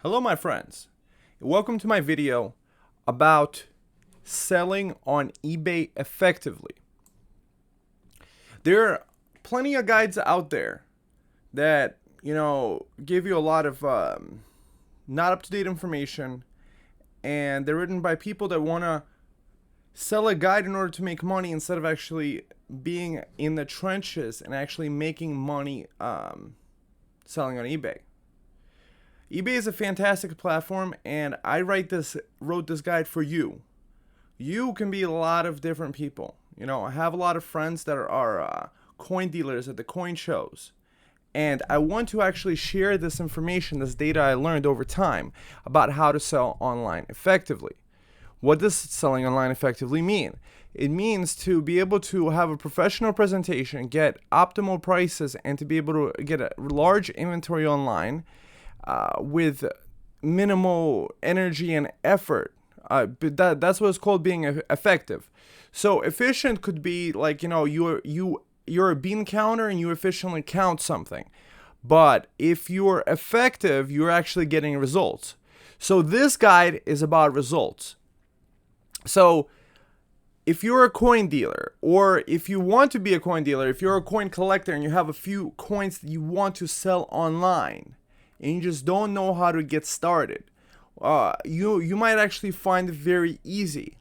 Hello my friends, welcome to my video about selling on eBay effectively. There are plenty of guides out there that, give you a lot of not up-to-date information, and they're written by people that want to sell a guide in order to make money instead of actually being in the trenches and actually making money selling on eBay. eBay is a fantastic platform, and I wrote this guide for you. You can be a lot of different people. I have a lot of friends that are coin dealers at the coin shows, and I want to actually share this information, this data I learned over time about how to sell online effectively. What does selling online effectively mean? It means to be able to have a professional presentation, get optimal prices, and to be able to get a large inventory online with minimal energy and effort. That's what it's called being effective. So efficient could be like, you're a bean counter and you efficiently count something. But if you're effective, you're actually getting results. So this guide is about results. So if you're a coin dealer, or if you want to be a coin dealer, if you're a coin collector and you have a few coins that you want to sell online, and you just don't know how to get started, you might actually find it very easy.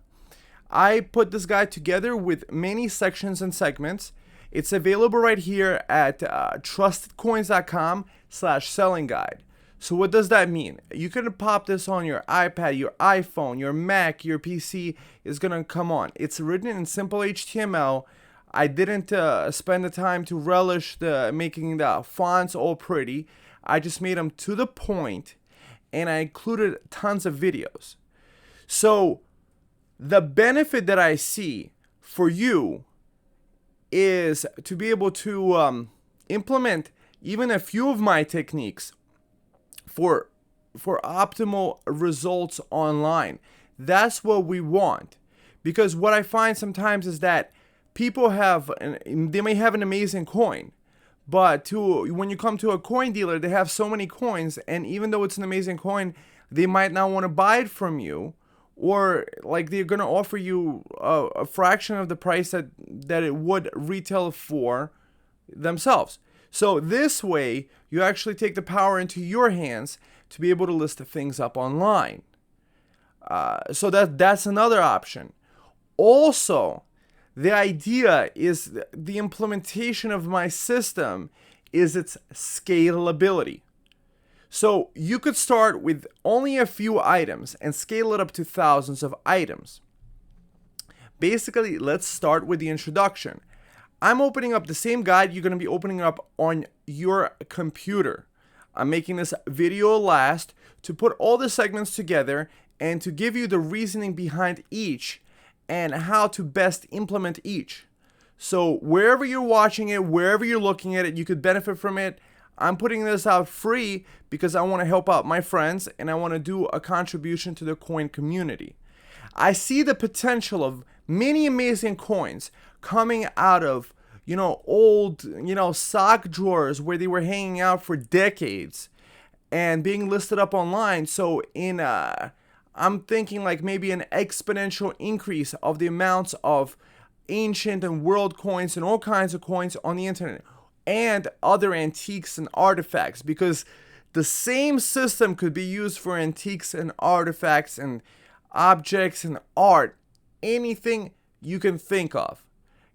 I put this guide together with many sections and segments. It's available right here at TrustedCoins.com/selling guide. So what does that mean? You can pop this on your iPad, your iPhone, your Mac, your PC is gonna come on. It's written in simple HTML. I didn't spend the time to relish making the fonts all pretty. I just made them to the point, and I included tons of videos. So the benefit that I see for you is to be able to implement even a few of my techniques for optimal results online. That's what we want. Because what I find sometimes is that people they may have an amazing coin, but when you come to a coin dealer, they have so many coins, and even though it's an amazing coin, they might not want to buy it from you, or like they're going to offer you a fraction of the price that it would retail for themselves. So this way, you actually take the power into your hands to be able to list things up online. So that's another option. Also, the idea is the implementation of my system is its scalability. So you could start with only a few items and scale it up to thousands of items. Basically, let's start with the introduction. I'm opening up the same guide you're going to be opening up on your computer. I'm making this video last to put all the segments together and to give you the reasoning behind each and how to best implement each. So wherever you're watching it, wherever you're looking at it, you could benefit from it. I'm putting this out free because I want to help out my friends and I want to do a contribution to the coin community. I see the potential of many amazing coins coming out of, old, sock drawers where they were hanging out for decades and being listed up online. So I'm thinking like maybe an exponential increase of the amounts of ancient and world coins and all kinds of coins on the internet and other antiques and artifacts, because the same system could be used for antiques and artifacts and objects and art, anything you can think of.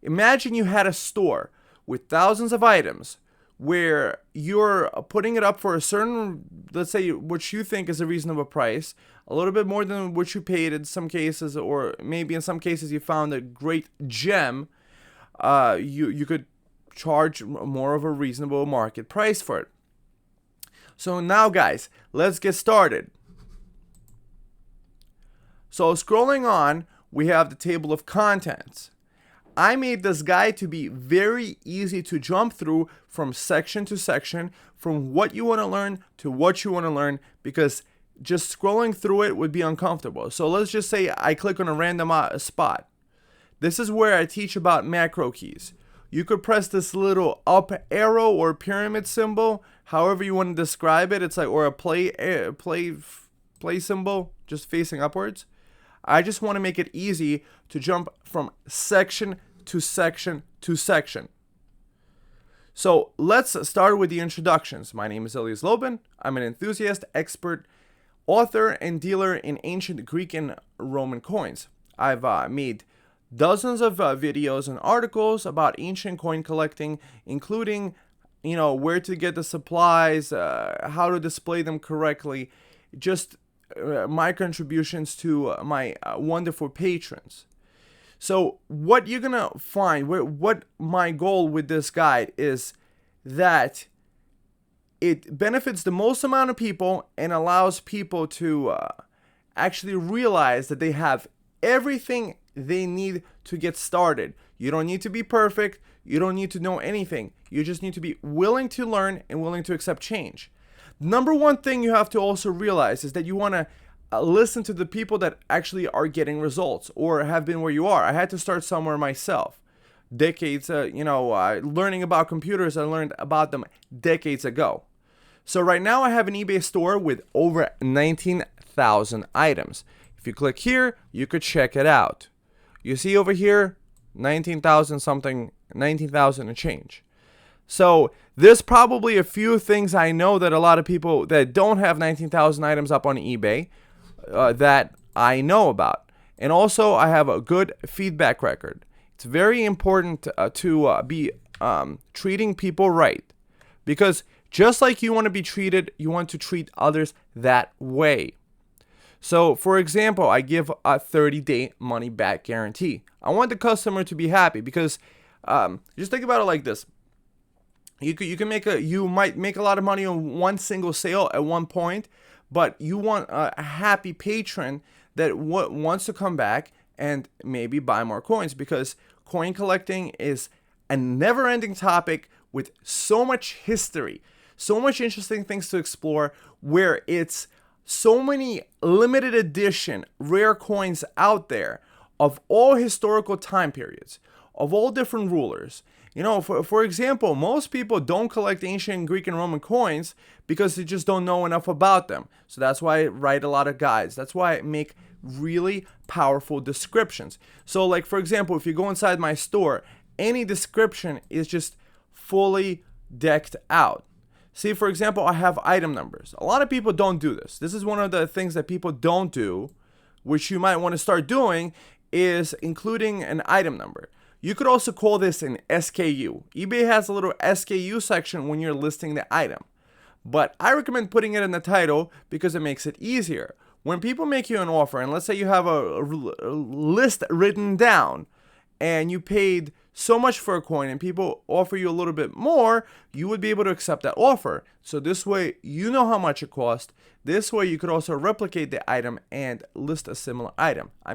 Imagine you had a store with thousands of items where you're putting it up for a certain, let's say, what you think is a reasonable price, a little bit more than what you paid in some cases, or maybe in some cases you found a great gem. You could charge more of a reasonable market price for it. So now, guys, let's get started. So scrolling on, we have the table of contents. I made this guide to be very easy to jump through from section to section, from what you want to learn to what you want to learn, because just scrolling through it would be uncomfortable. So let's just say I click on a random spot. This is where I teach about macro keys. you could press this little up arrow or pyramid symbol, however you want to describe it. It's like, or a play symbol, just facing upwards. I just want to make it easy to jump from section to section to section. So let's start with the introductions. My name is Elias Lobin. I'm an enthusiast, expert, author, and dealer in ancient Greek and Roman coins. I've made dozens of videos and articles about ancient coin collecting, including, where to get the supplies, how to display them correctly, just my contributions to my wonderful patrons. So what you're gonna find, what my goal with this guide is, that it benefits the most amount of people and allows people to actually realize that they have everything they need to get started. You don't need to be perfect. You don't need to know anything. You just need to be willing to learn and willing to accept change. Number one thing you have to also realize is that you want to listen to the people that actually are getting results or have been where you are. I had to start somewhere myself. Decades, learning about computers, I learned about them decades ago. So right now I have an eBay store with over 19,000 items. If you click here, you could check it out. You see over here, 19,000 something, 19,000 and change. So there's probably a few things I know that a lot of people that don't have 19,000 items up on eBay that I know about. And also I have a good feedback record. It's very important to be treating people right, because just like you want to be treated, you want to treat others that way. So, for example, I give a 30-day money-back guarantee. I want the customer to be happy because just think about it like this: you might make a lot of money on one single sale at one point, but you want a happy patron that wants to come back and maybe buy more coins, because coin collecting is a never-ending topic with so much history, so much interesting things to explore, where it's so many limited edition rare coins out there of all historical time periods, of all different rulers. For example, most people don't collect ancient Greek and Roman coins because they just don't know enough about them. So that's why I write a lot of guides. That's why I make really powerful descriptions. So like, for example, if you go inside my store, any description is just fully decked out. See, for example, I have item numbers. A lot of people don't do this. This is one of the things that people don't do, which you might want to start doing, is including an item number. You could also call this an SKU. eBay has a little SKU section when you're listing the item, but I recommend putting it in the title because it makes it easier. When people make you an offer, and let's say you have a list written down and you paid so much for a coin and people offer you a little bit more, you would be able to accept that offer. So this way you know how much it cost. This way you could also replicate the item and list a similar item. I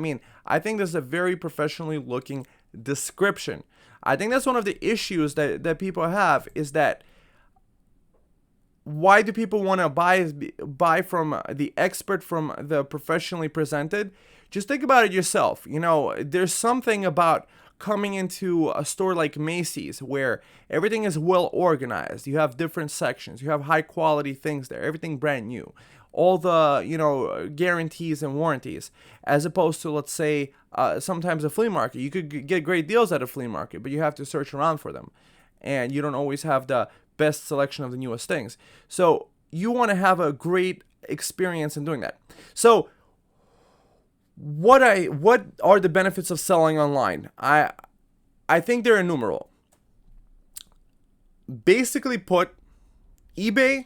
think this is a very professionally looking description. I think that's one of the issues that people have, is that why do people want to buy from the expert, from the professionally presented? Just think about it yourself. There's something about coming into a store like Macy's where everything is well organized. You have different sections. You have high quality things there. Everything brand new. All the, guarantees and warranties, as opposed to, let's say, sometimes a flea market. You could get great deals at a flea market, but you have to search around for them. And you don't always have the best selection of the newest things. So you want to have a great experience in doing that. So what are the benefits of selling online? I think they're innumerable. Basically put, eBay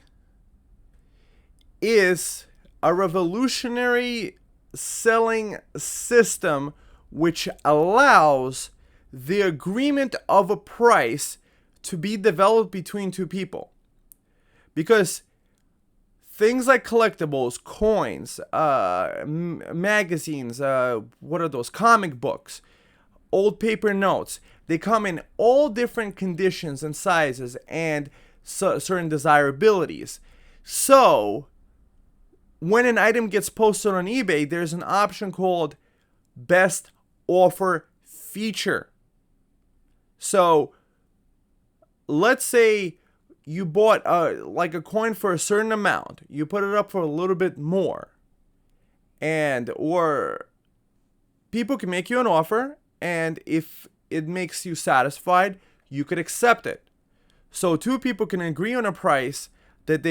is a revolutionary selling system which allows the agreement of a price to be developed between two people. Because things like collectibles, coins, magazines, what are those? Comic books, old paper notes. They come in all different conditions and sizes and certain desirabilities. So when an item gets posted on eBay, there's an option called Best Offer Feature. So let's say you bought like a coin for a certain amount, you put it up for a little bit more, and or people can make you an offer, and if it makes you satisfied, you could accept it. So two people can agree on a price and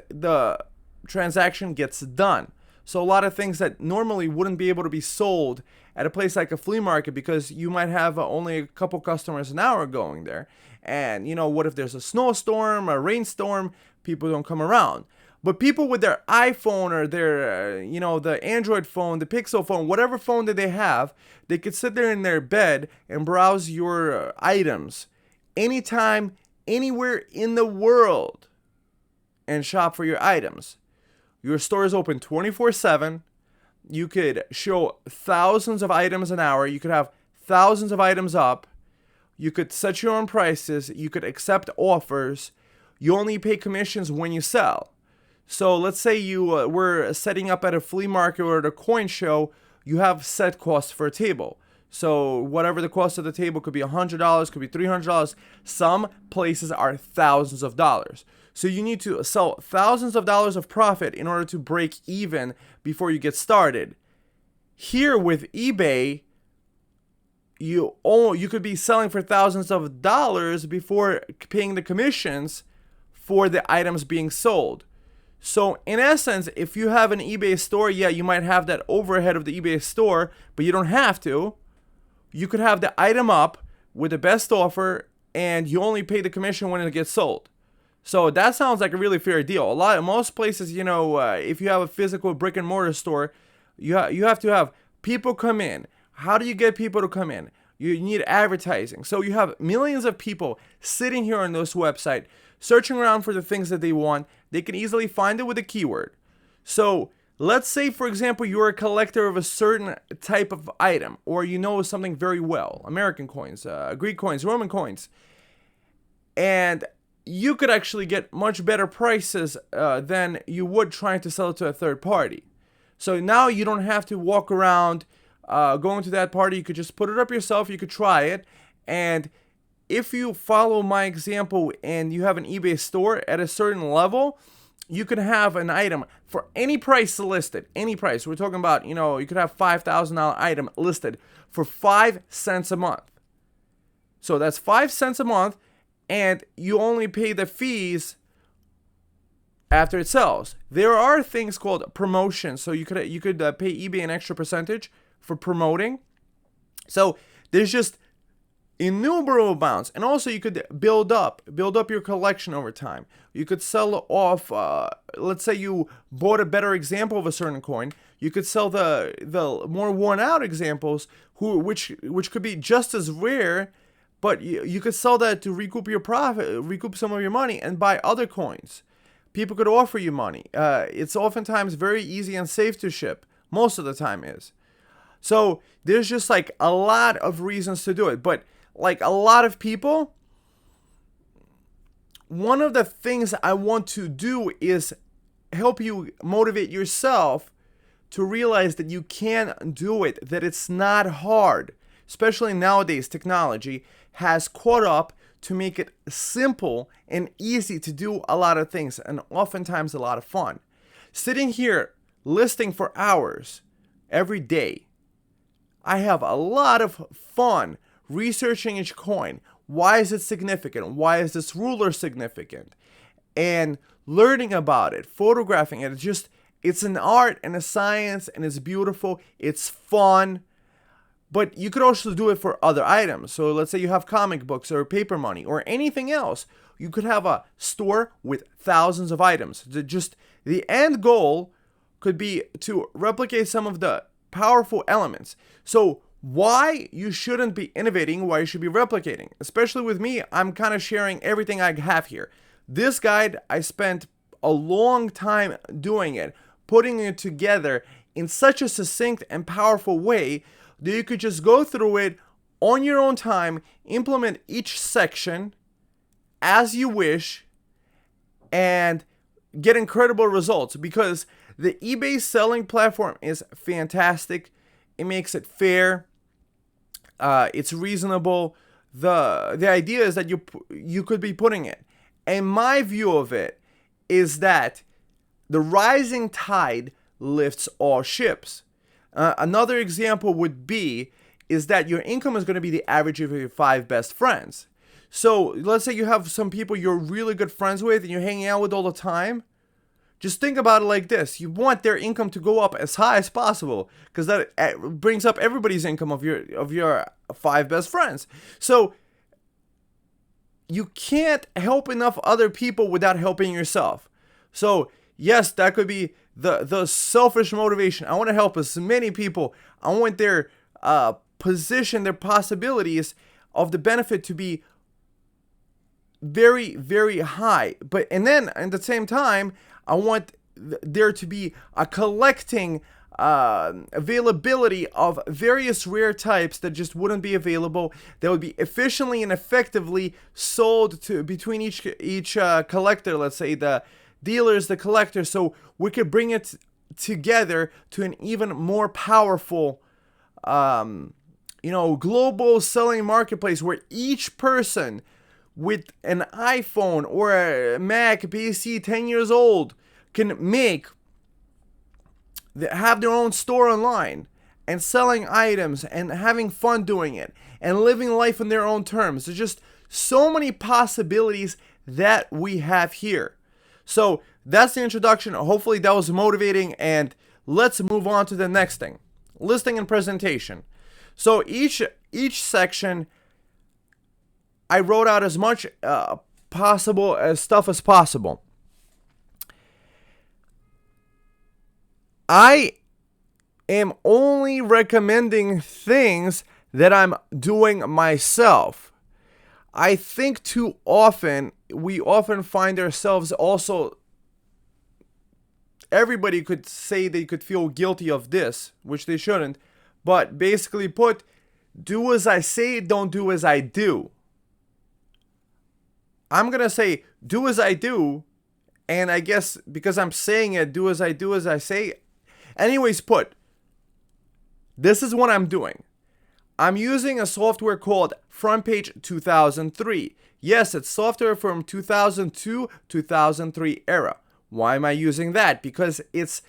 the transaction gets done. So a lot of things that normally wouldn't be able to be sold at a place like a flea market, because you might have only a couple customers an hour going there. And what if there's a snowstorm, a rainstorm, people don't come around. But people with their iPhone or their, the Android phone, the Pixel phone, whatever phone that they have, they could sit there in their bed and browse your items anytime, anywhere in the world and shop for your items. Your store is open 24/7. You could show thousands of items an hour. You could have thousands of items up. You could set your own prices. You could accept offers. You only pay commissions when you sell. So let's say you were setting up at a flea market or at a coin show. You have set costs for a table. So whatever the cost of the table could be $100, could be $300. Some places are thousands of dollars. So you need to sell thousands of dollars of profit in order to break even before you get started. Here with eBay, you could be selling for thousands of dollars before paying the commissions for the items being sold. So in essence, if you have an eBay store, yeah, you might have that overhead of the eBay store, but you don't have to. You could have the item up with the best offer, and you only pay the commission when it gets sold. So that sounds like a really fair deal. Most places, if you have a physical brick and mortar store, you have to have people come in. How do you get people to come in? You need advertising. So you have millions of people sitting here on this website, searching around for the things that they want. They can easily find it with a keyword. So let's say, for example, you're a collector of a certain type of item, or you know something very well, American coins, Greek coins, Roman coins, and you could actually get much better prices than you would trying to sell it to a third party. So now you don't have to walk around going to that party. You could just put it up yourself. You could try it. And if you follow my example and you have an eBay store at a certain level, you could have an item for any price listed, any price. We're talking about, you could have $5,000 item listed for 5 cents a month. So that's 5 cents a month, and you only pay the fees after it sells. There are things called promotions, so you could pay eBay an extra percentage for promoting. So there's just innumerable amounts, and also you could build up your collection over time. You could sell off. Let's say you bought a better example of a certain coin. You could sell the more worn out examples, which could be just as rare. But you could sell that to recoup your profit, recoup some of your money, and buy other coins. People could offer you money. It's oftentimes very easy and safe to ship. Most of the time is. So there's just like a lot of reasons to do it. But like a lot of people, one of the things I want to do is help you motivate yourself to realize that you can do it, that it's not hard. Especially nowadays, technology has caught up to make it simple and easy to do a lot of things, and oftentimes a lot of fun. Sitting here listing for hours every day, I have a lot of fun researching each coin. Why is it significant? Why is this ruler significant? And learning about it, photographing it. It's an art and a science, and it's beautiful. It's fun. But you could also do it for other items. So let's say you have comic books or paper money or anything else. You could have a store with thousands of items. Just the end goal could be to replicate some of the powerful elements. So why you shouldn't be innovating, why you should be replicating. Especially with me, I'm kind of sharing everything I have here. This guide, I spent a long time doing it, putting it together in such a succinct and powerful way that you could just go through it on your own time, implement each section as you wish, and get incredible results, because the eBay selling platform is fantastic. It makes it fair. It's reasonable. the idea is that you could be putting it. And my view of it is that the rising tide lifts all ships. Another example would be is that your income is going to be the average of your 5 best friends. So let's say you have some people you're really good friends with and you're hanging out with all the time. Just think about it like this. You want their income to go up as high as possible because that brings up everybody's income of your 5 best friends. So you can't help enough other people without helping yourself. So yes, that could be the selfish motivation. I want to help as many people. I want their position, their possibilities of the benefit to be very, very high. And then at the same time, I want there to be a collecting availability of various rare types that just wouldn't be available, that would be efficiently and effectively sold to between each collector, let's say the dealers, the collectors, so we could bring it together to an even more powerful global selling marketplace where each person with an iPhone or a Mac PC 10 years old can have their own store online and selling items and having fun doing it and living life on their own terms. There's just so many possibilities that we have here. So that's the introduction. Hopefully that was motivating, and let's move on to the next thing. Listing and presentation. So each section I wrote out as much possible as stuff as possible. I am only recommending things that I'm doing myself. I think too often, we often find ourselves also, everybody could say they could feel guilty of this, which they shouldn't, but basically put, do as I say, don't do as I do. I'm going to say, do as I do, and I guess because I'm saying it, do as I say. Anyways, this is what I'm doing. I'm using a software called FrontPage 2003. Yes, it's software from 2002, 2003 era. Why am I using that? Because it's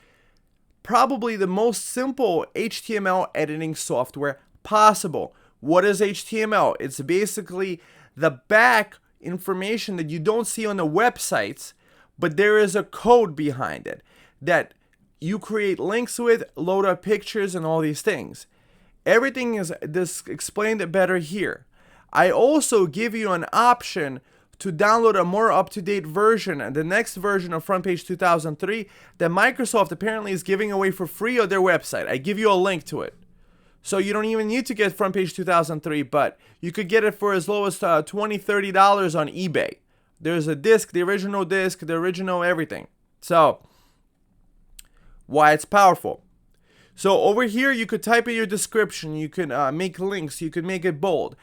probably the most simple HTML editing software possible. What is HTML? It's basically the back information that you don't see on the websites, but there is a code behind it that you create links with, load up pictures, and all these things. Everything is explained better here. I also give you an option to download a more up-to-date version, the next version of FrontPage 2003 that Microsoft apparently is giving away for free on their website. I give you a link to it. So you don't even need to get FrontPage 2003, but you could get it for as low as $20, $30 on eBay. There's a disc, the original everything. So, why it's powerful. So over here, you could type in your description. You can make links. You could make it bold.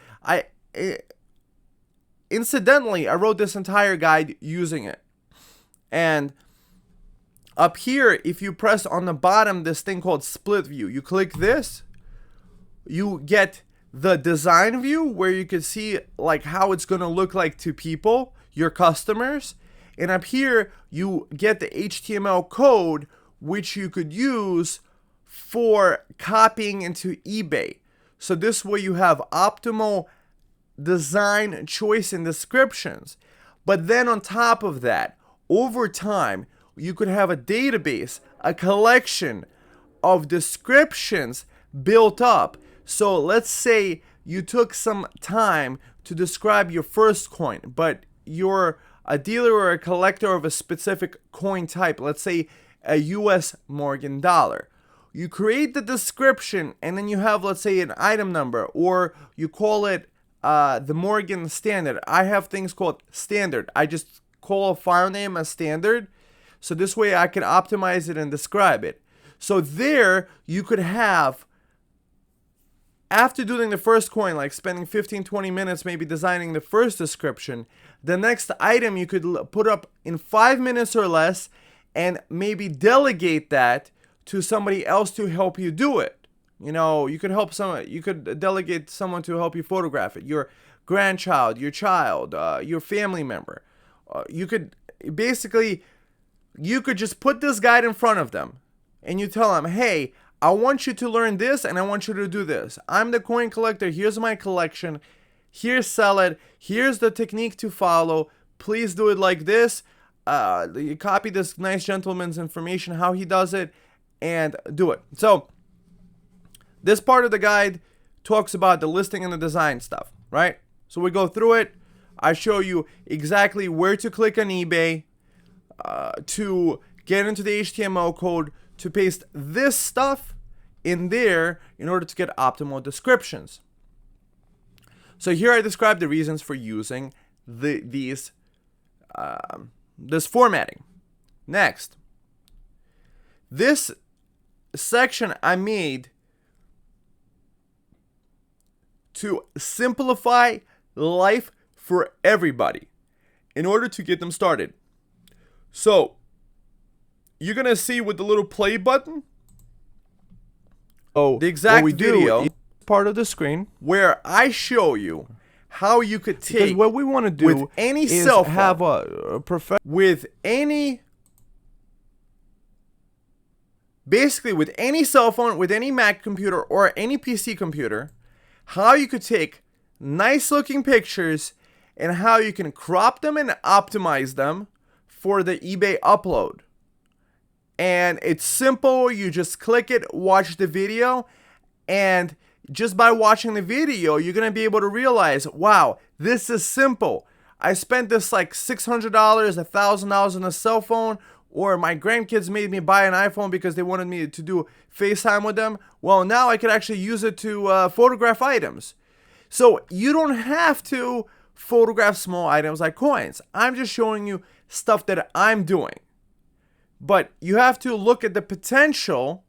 Incidentally, I wrote this entire guide using it. And up here, if you press on the bottom, this thing called split view, you click this, you get the design view where you can see like how it's going to look like to people, your customers. And up here, you get the HTML code, which you could use for copying into eBay. So this way you have optimal design choice and descriptions. But then on top of that, over time, you could have a database, a collection of descriptions built up. So let's say you took some time to describe your first coin, but you're a dealer or a collector of a specific coin type, let's say a US Morgan dollar. You create the description, and then you have, let's say, an item number, or you call it the Morgan Standard. I have things called Standard. I just call a file name as Standard, so this way I can optimize it and describe it. So there you could have, after doing the first coin, like spending 15-20 minutes maybe designing the first description, the next item you could put up in 5 minutes or less, and maybe delegate that to somebody else to help you do it. You know, you could delegate someone to help you photograph it. Your grandchild, your child, your family member. You could just put this guide in front of them and you tell them, hey, I want you to learn this and I want you to do this. I'm the coin collector. Here's my collection. Here's sell it. Here's the technique to follow. Please do it like this. You copy this nice gentleman's information, how he does it, and do it. So this part of the guide talks about the listing and the design stuff, right? So we go through it. I show you exactly where to click on eBay to get into the HTML code to paste this stuff in there in order to get optimal descriptions. So here I describe the reasons for using this formatting. Next, this section I made to simplify life for everybody in order to get them started. So you're gonna see with the little play button, the exact video part of the screen where I show you how you could take, because what we want to do with any cell phone, have a with any basically with any cell phone, with any Mac computer or any PC computer, how you could take nice looking pictures and how you can crop them and optimize them for the eBay upload. And it's simple. You just click it, watch the video, and just by watching the video, you're going to be able to realize, wow, this is simple. I spent this like $600, $1,000 on a cell phone, or my grandkids made me buy an iPhone because they wanted me to do FaceTime with them. Well, now I could actually use it to photograph items. So you don't have to photograph small items like coins. I'm just showing you stuff that I'm doing. But you have to look at the potential,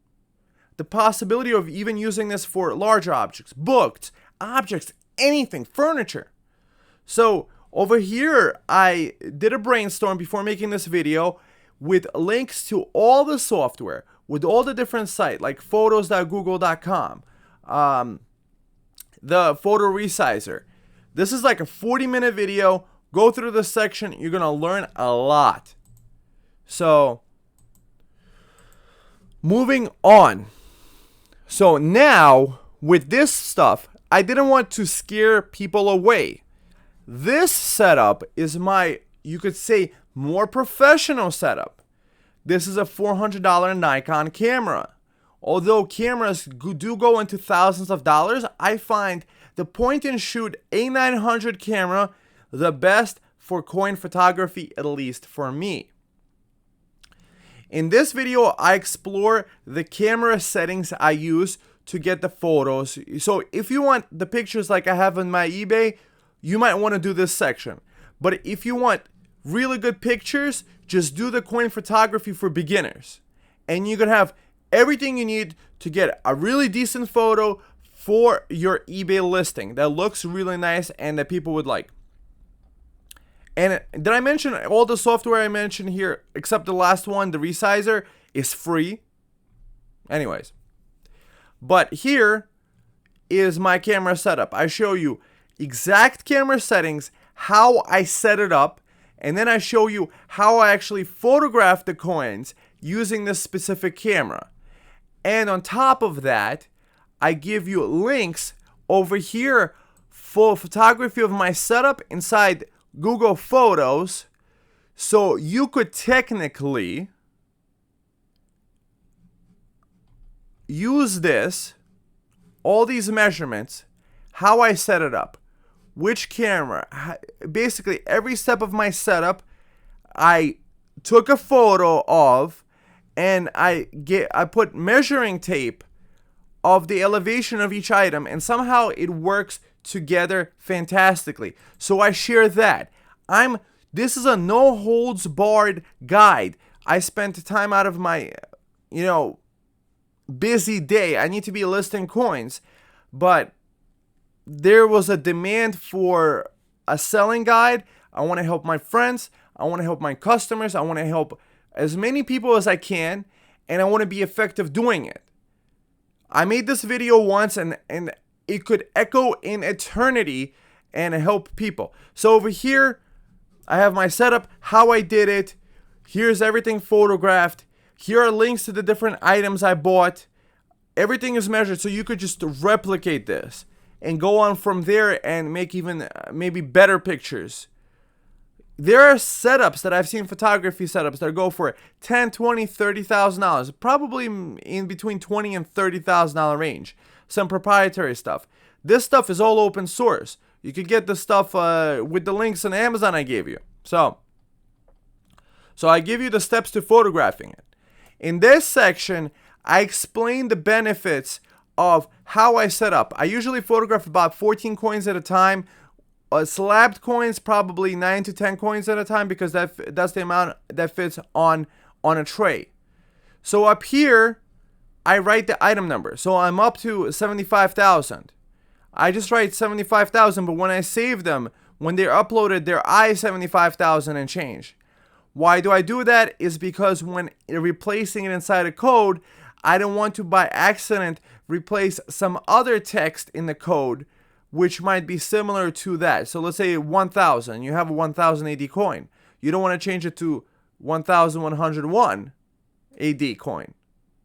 the possibility of even using this for large objects, books, objects, anything, furniture. So over here, I did a brainstorm before making this video with links to all the software, with all the different sites like photos.google.com, the photo resizer. This is like a 40-minute video. Go through this section. You're going to learn a lot. So moving on. So now with this stuff, I didn't want to scare people away. This setup is my, you could say, more professional setup. This is a $400 Nikon camera. Although cameras do go into thousands of dollars, I find the point and shoot A900 camera the best for coin photography, at least for me. In this video, I explore the camera settings I use to get the photos. So if you want the pictures like I have on my eBay, you might want to do this section. But if you want really good pictures, just do the coin photography for beginners. And you can have everything you need to get a really decent photo for your eBay listing that looks really nice and that people would like. And did I mention all the software I mentioned here, except the last one, the resizer, is free? Anyways. But here is my camera setup. I show you exact camera settings, how I set it up, and then I show you how I actually photograph the coins using this specific camera. And on top of that, I give you links over here for photography of my setup inside Google Photos, so you could technically use this, all these measurements, how I set it up, which camera, basically every step of my setup, I took a photo of, and I put measuring tape of the elevation of each item, and somehow it works together fantastically. So I share that. This is a no holds barred guide. I spent time out of my, busy day. I need to be listing coins, but there was a demand for a selling guide. I want to help my friends. I want to help my customers. I want to help as many people as I can, and I want to be effective doing it. I made this video once, and it could echo in eternity, and help people. So over here, I have my setup, how I did it. Here's everything photographed. Here are links to the different items I bought. Everything is measured, so you could just replicate this and go on from there and make even maybe better pictures. There are setups that I've seen, photography setups that go for $10, $20, $30,000, probably in between $20 and $30,000 range. Some proprietary stuff. This stuff is all open source. You could get the stuff with the links on Amazon I gave you. So I give you the steps to photographing it. In this section, I explain the benefits of how I set up. I usually photograph about 14 coins at a time. SLAB coins, probably 9 to 10 coins at a time, because that's the amount that fits on a tray. So up here, I write the item number. So I'm up to 75,000. I just write 75,000, but when I save them, when they're uploaded, they're I-75,000 and change. Why do I do that? Is because when replacing it inside a code, I don't want to by accident replace some other text in the code which might be similar to that. So let's say 1,000. You have a 1,000 AD coin. You don't want to change it to 1,101 AD coin.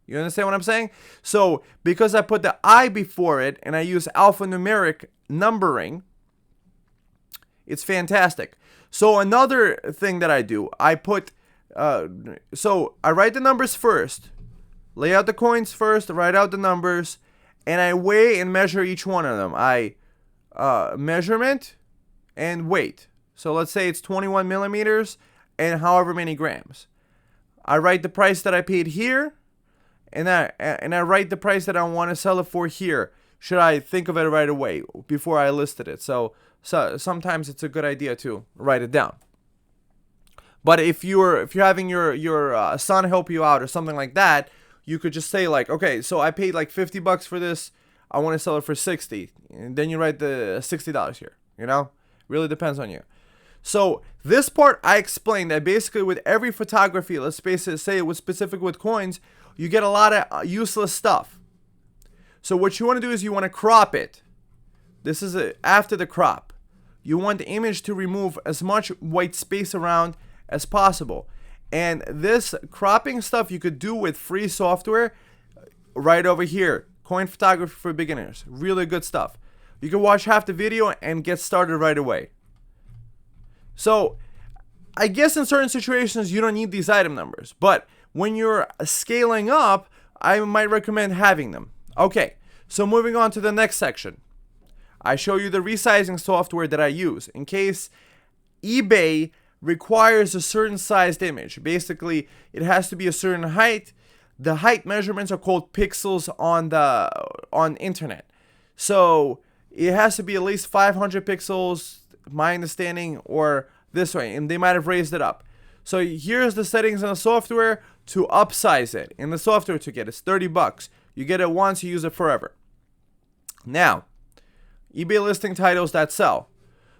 You understand what I'm saying? So because I put the I before it and I use alphanumeric numbering, it's fantastic. So another thing that I do, I put, so I write the numbers first, lay out the coins first, write out the numbers, and I weigh and measure each one of them. Measurement and weight. So let's say it's 21 millimeters and however many grams. I write the price that I paid here, and I write the price that I want to sell it for here. Should I think of it right away before I listed it? So sometimes it's a good idea to write it down. But if you're having your son help you out or something like that, you could just say like, okay, so I paid like $50 for this. I want to sell it for 60, and then you write the $60 here. You know, really depends on you. So this part I explained that basically with every photography, let's say it was specific with coins, you get a lot of useless stuff. So what you want to do is you want to crop it. This is after the crop. You want the image to remove as much white space around as possible. And this cropping stuff you could do with free software right over here. Coin photography for beginners. Really good stuff. You can watch half the video and get started right away. So I guess in certain situations you don't need these item numbers, but when you're scaling up, I might recommend having them. Okay, so moving on to the next section. I show you the resizing software that I use in case eBay requires a certain sized image. Basically, it has to be a certain height. The height measurements are called pixels on internet. So it has to be at least 500 pixels, my understanding, or this way, and they might have raised it up. So here's the settings in the software to upsize it. In the software to get it's $30. You get it once, you use it forever. Now, eBay listing titles that sell.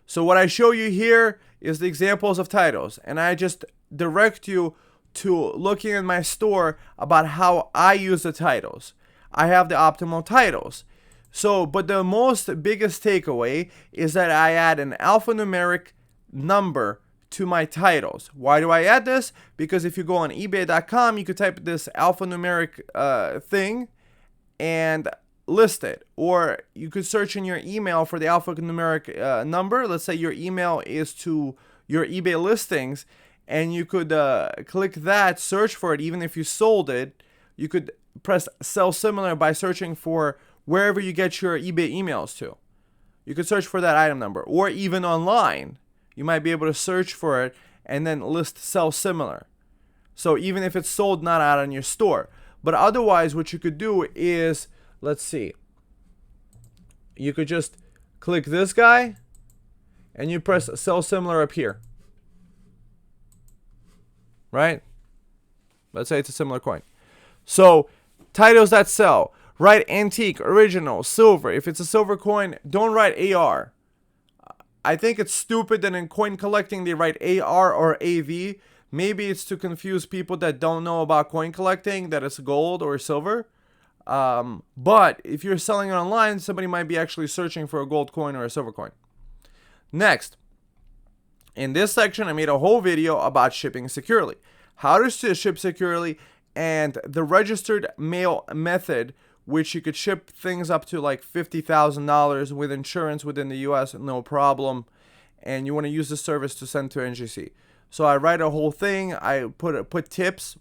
So what I show you here is the examples of titles, and I just direct you to looking in my store about how I use the titles. I have the optimal titles. So, but the biggest takeaway is that I add an alphanumeric number to my titles. Why do I add this? Because if you go on eBay.com, you could type this alphanumeric thing and list it. Or you could search in your email for the alphanumeric number. Let's say your email is to your eBay listings, and you could click that, search for it. Even if you sold it, you could press sell similar by searching for wherever you get your eBay emails to. You could search for that item number, or even online, you might be able to search for it and then list sell similar. So even if it's sold not out on your store. But otherwise, what you could do is, let's see, you could just click this guy and you press sell similar up here. Right? Let's say it's a similar coin. So titles that sell, write antique, original, silver. If it's a silver coin, don't write AR. I think it's stupid that in coin collecting they write AR or AV. Maybe it's to confuse people that don't know about coin collecting that it's gold or silver. But if you're selling it online, somebody might be actually searching for a gold coin or a silver coin. Next, in this section, I made a whole video about shipping securely. How to ship securely and the registered mail method, which you could ship things up to like $50,000 with insurance within the US, no problem. And you want to use the service to send to NGC. So I write a whole thing, I put tips.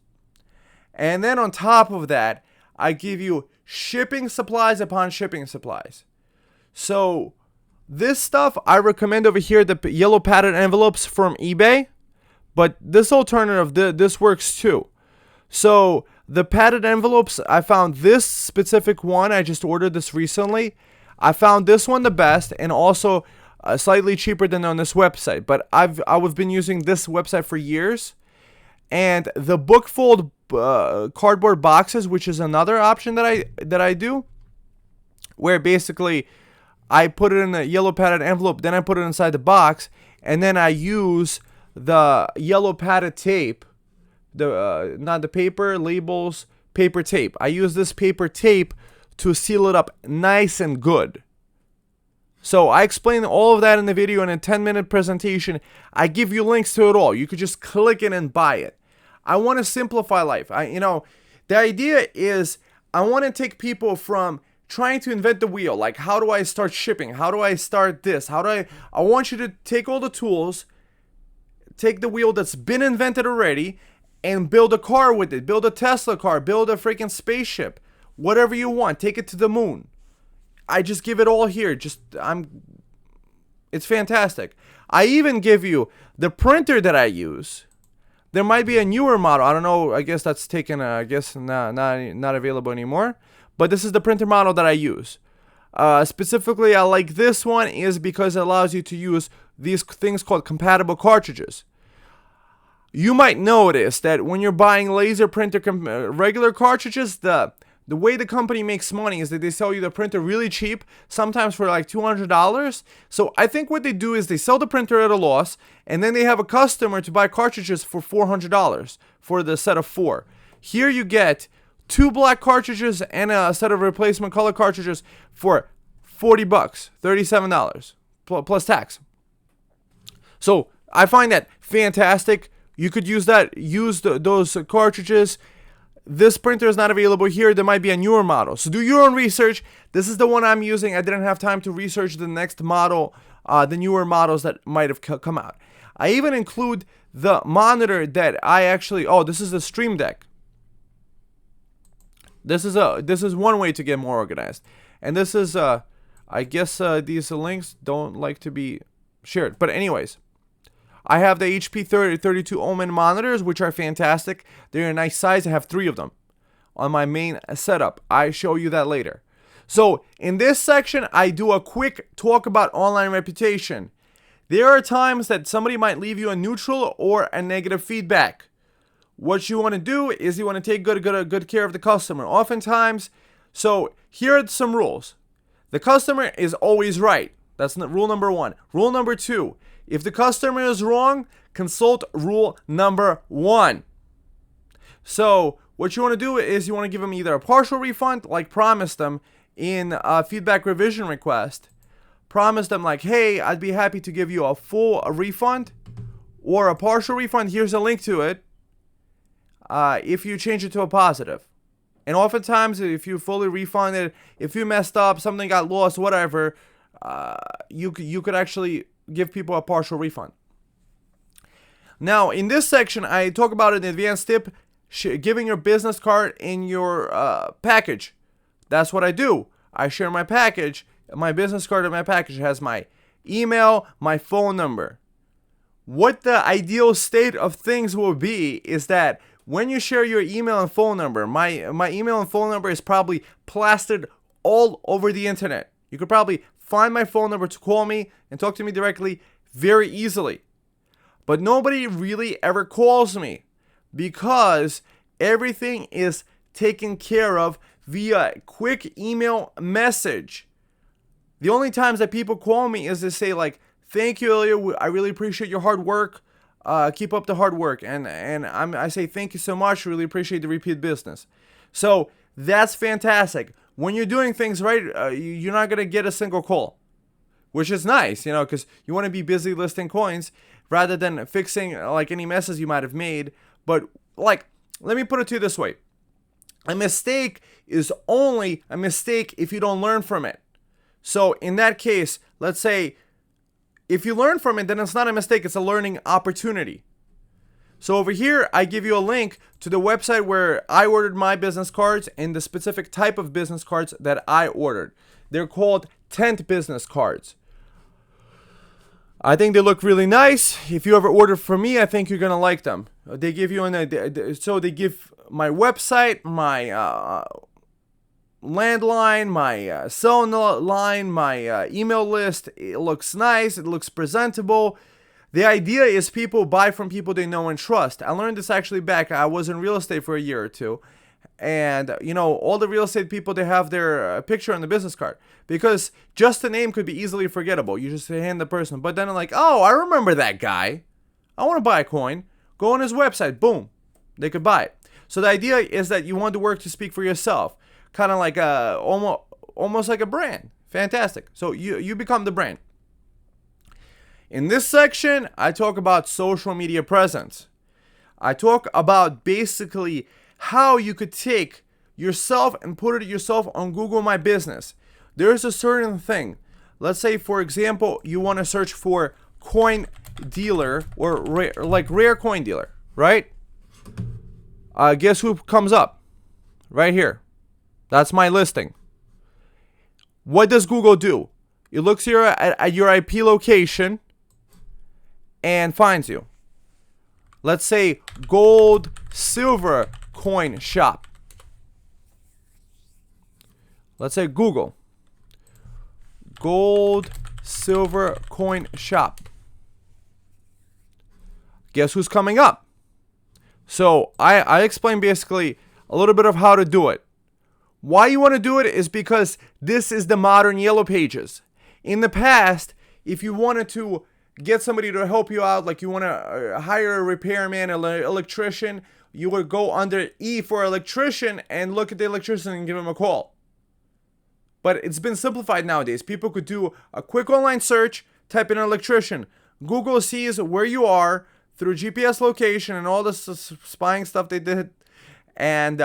And then on top of that, I give you shipping supplies upon shipping supplies. So this stuff I recommend over here, the yellow padded envelopes from eBay. But this alternative, this works too. So the padded envelopes, I found this specific one. I just ordered this recently. I found this one the best, and also slightly cheaper than on this website. But I've been using this website for years. And the bookfold cardboard boxes, which is another option that I do, where basically I put it in a yellow padded envelope, then I put it inside the box, and then I use the yellow padded tape, not the paper labels, paper tape. I use this paper tape to seal it up nice and good. So I explain all of that in the video in a 10-minute presentation. I give you links to it all. You could just click it and buy it. I want to simplify life. The idea is I want to take people from trying to invent the wheel. Like, how do I start shipping? How do I start this? I want you to take all the tools, take the wheel that's been invented already, and build a car with it. Build a Tesla car. Build a freaking spaceship. Whatever you want. Take it to the moon. I just give it all here. It's fantastic. I even give you the printer that I use. There might be a newer model. I don't know. I guess that's taken. I guess not available anymore. But this is the printer model that I use. Specifically, I like this one is because it allows you to use these things called compatible cartridges. You might notice that when you're buying laser printer regular cartridges, the way the company makes money is that they sell you the printer really cheap, sometimes for like $200. So I think what they do is they sell the printer at a loss, and then they have a customer to buy cartridges for $400 for the set of 4. Here you get 2 black cartridges and a set of replacement color cartridges for $40, $37 plus tax. So I find that fantastic. You could use those cartridges. This printer is not available here. There might be a newer model. So do your own research. This is the one I'm using. I didn't have time to research the next model, the newer models that might have come out. I even include the monitor that I actually, this is the Stream Deck. This is one way to get more organized. And this is, I guess these links don't like to be shared. But anyways, I have the HP 32 Omen monitors, which are fantastic. They're a nice size. I have 3 of them on my main setup. I show you that later. So in this section, I do a quick talk about online reputation. There are times that somebody might leave you a neutral or a negative feedback. What you want to do is you want to take good care of the customer. Oftentimes, so here are some rules. The customer is always right. That's rule number 1. Rule number 2. If the customer is wrong, consult rule number 1. So what you want to do is you want to give them either a partial refund, like promise them in a feedback revision request. Promise them like, hey, I'd be happy to give you a full refund or a partial refund. Here's a link to it if you change it to a positive. And oftentimes, if you fully refund it, if you messed up, something got lost, whatever, you could actually give people a partial refund. Now, in this section, I talk about an advanced tip, giving your business card in your package. That's what I do. I share my package, my business card in my package. It has my email, my phone number. What the ideal state of things will be is that when you share your email and phone number, my email and phone number is probably plastered all over the internet. You could probably find my phone number to call me and talk to me directly very easily. But nobody really ever calls me because everything is taken care of via quick email message. The only times that people call me is to say like, thank you, Ilya, I really appreciate your hard work. Keep up the hard work. And I say thank you so much. Really appreciate the repeat business. So that's fantastic. When you're doing things right, you're not going to get a single call. which is nice, because you want to be busy listing coins rather than fixing like any messes you might have made. But like, let me put it to you this way. A mistake is only a mistake if you don't learn from it. So in that case, let's say if you learn from it, then it's not a mistake, it's a learning opportunity. So over here, I give you a link to the website where I ordered my business cards and the specific type of business cards that I ordered. They're called tent business cards. I think they look really nice. If you ever order from me, I think you're gonna like them. They give you they give my website, my landline, my cell line, my email list. It looks nice. It looks presentable. The idea is people buy from people they know and trust. I learned this actually back. I was in real estate for a year or two. And, all the real estate people, they have their picture on the business card. Because just the name could be easily forgettable. You just hand the person. But then like, oh, I remember that guy. I want to buy a coin. Go on his website. Boom. They could buy it. So the idea is that you want the work to speak for yourself. Kind of like almost like a brand. Fantastic. So you become the brand. In this section, I talk about social media presence. I talk about basically how you could take yourself and put it yourself on Google My Business. There's a certain thing. Let's say, for example, you want to search for coin dealer or rare coin dealer, right? Guess who comes up? Right here. That's my listing. What does Google do? It looks here at your IP location and finds you. Let's say gold, silver coin shop. Let's say Google. Gold, silver coin shop. Guess who's coming up? So I explain basically a little bit of how to do it. Why you want to do it is because this is the modern Yellow Pages. In the past, if you wanted to get somebody to help you out, like you want to hire a repairman, an electrician, you would go under E for electrician and look at the electrician and give him a call. But it's been simplified nowadays. People could do a quick online search, type in electrician. Google sees where you are through GPS location and all this spying stuff they did. And,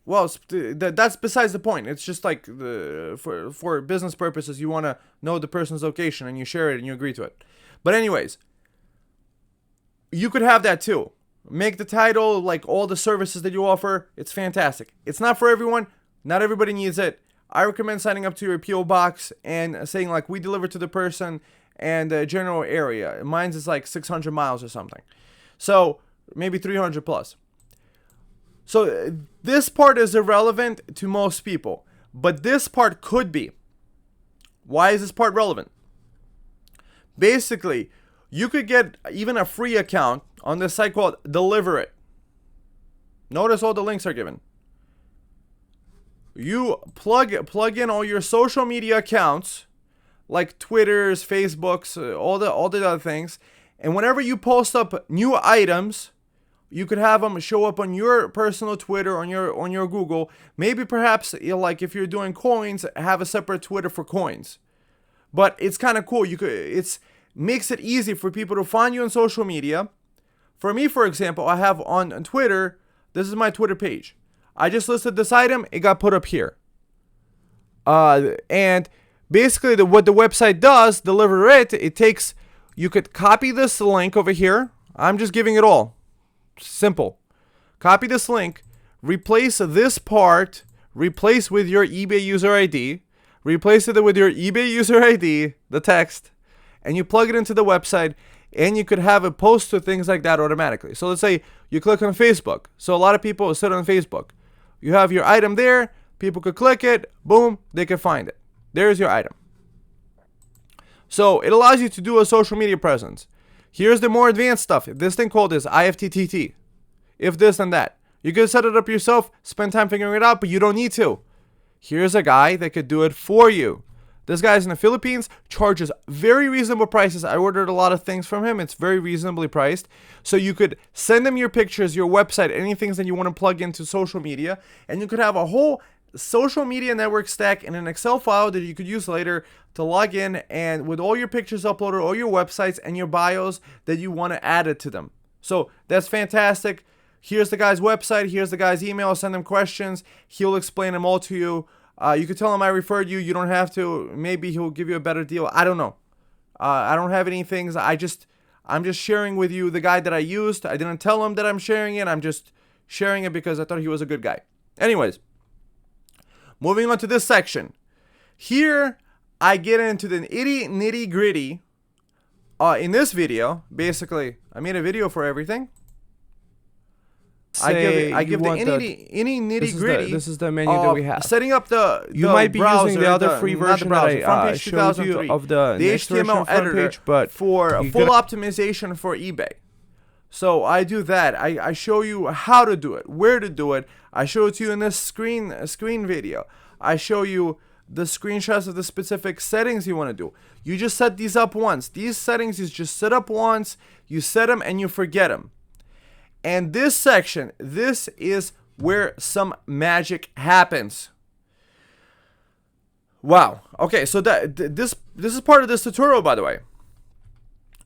that's besides the point. It's just like for business purposes, you want to know the person's location and you share it and you agree to it. But anyways, you could have that too. Make the title like all the services that you offer. It's fantastic. It's not for everyone. Not everybody needs it. I recommend signing up to your PO box and saying like we deliver to the person and the general area. Mine's is like 600 miles or something. So maybe 300 plus. So this part is irrelevant to most people, but this part could be. Why is this part relevant? Basically, you could get even a free account on this site called Deliver It. Notice all the links are given. You plug in all your social media accounts, like Twitter's, Facebook's, all the other things, and whenever you post up new items, you could have them show up on your personal Twitter, on your Google. Maybe perhaps like if you're doing coins, have a separate Twitter for coins. But it's kind of cool. Makes it easy for people to find you on social media. For me, for example, I have on Twitter. This is my Twitter page. I just listed this item. It got put up here. And basically, what the website does, Deliver It. It takes. You could copy this link over here. I'm just giving it all. Simple. Copy this link, replace this part, replace with your eBay user ID, replace it with your eBay user ID, the text, and you plug it into the website, and you could have it post to things like that automatically. So let's say you click on Facebook. So a lot of people sit on Facebook. You have your item there, people could click it, boom, they can find it. There's your item. So it allows you to do a social media presence. Here's the more advanced stuff. This thing called is IFTTT. If this and that. You can set it up yourself, spend time figuring it out, but you don't need to. Here's a guy that could do it for you. This guy's in the Philippines, charges very reasonable prices. I ordered a lot of things from him. It's very reasonably priced. So you could send him your pictures, your website, anything that you want to plug into social media, and you could have a whole social media network stack in an Excel file that you could use later to log in and with all your pictures uploaded, all your websites and your bios that you want to add it to them. So that's fantastic. Here's the guy's website. Here's the guy's email. Send him questions. He'll explain them all to you. You could tell him I referred you. You don't have to. Maybe he'll give you a better deal. I don't know. I don't have any things. I'm just sharing with you the guy that I used. I didn't tell him that I'm sharing it. I'm just sharing it because I thought he was a good guy. Anyways, moving on to this section. Here, I get into the nitty gritty. In this video, basically, I made a video for everything. I give the nitty gritty. This is the menu that we have. Setting up the you might be browser, using the other free version that I showed you of the HTML editor page, but for full optimization for eBay. So I do that. I show you how to do it, where to do it. I show it to you in this screen video. I show you the screenshots of the specific settings you want to do. You just set these up once. These settings you just set up once. You set them and you forget them. And this section, this is where some magic happens. Wow. Okay, so this is part of this tutorial, by the way.